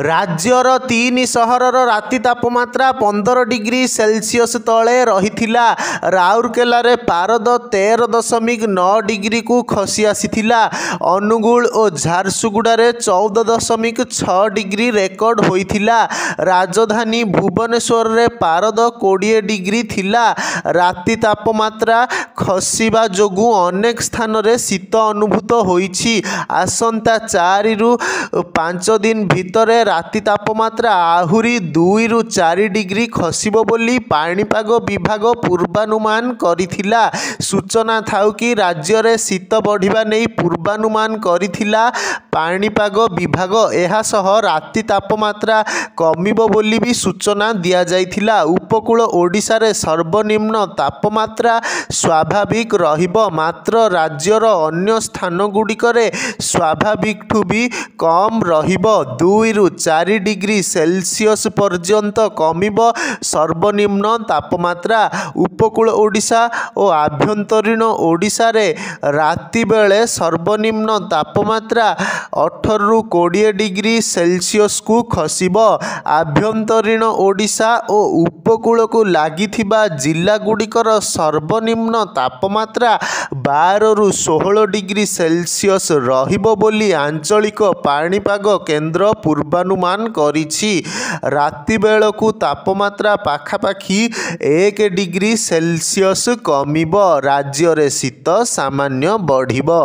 राज्यर 3 सहरर राति तापमात्रा 15 degree Celsius तले रहिथिला। राउरकेला पारद 13.9 डिग्री को खसी आसीथिला। अनुगुल और झारसुगुड़ा 14.6 डिग्री रेकर्ड होइथिला। राजधानी भुवनेश्वर रे पारद 20 डिग्री थिला। राति तापमात्रा खसिबा जोगु अनेक स्थान रे शीत अनुभूत होइछि। आसंता 4 रु 5 दिन भितर राति तापमात्रा आहुरी 2 रु 4 डिग्री खसिबो बोली पाणीपाग विभाग पूर्वानुमान करिथिला। सूचना थाउ कि राज्य रे शीत बढ़िबा नै पूर्वानुमान करिथिला पाणीपाग विभाग। एहा सह राति तापमात्रा कमिबो बोली भी सूचना दिया जाइथिला। उपकूल ओडिशा रे सर्वनिम्न तापमात्रा स्वाभाविक रहिबो, मात्र राज्यर अन्य स्थान गुड़िकरे स्वाभाविक ठू भी कम रहिबो। 2 रु 4 डिग्री सेल्सियस पर्यंत कमिबो सर्वनिम्न तापमात्रा। उपकूल ओडिशा और आभ्यंतरीण ओडिशा रे राति बेले सर्वनिम्न तापमात्रा 18 रु 20 डिग्री सेल्सियस को खसिबो। आभ्यंतरीण ओडिशा और उपकूल को लागिथिबा जिला गुड़िकर सर्वनिम्न तापमात्रा 12 रु 16 डिग्री सेल्सियस रहिबो बोली आंचलिक पाणीपाग केन्द्र पूर्वानुमान करिछि। राति बेलकु तापमात्रा पाखापाखि 1 डिग्री सेल्सियस कमिबो। राज्य रे शीत सामान्य बढ़िबो।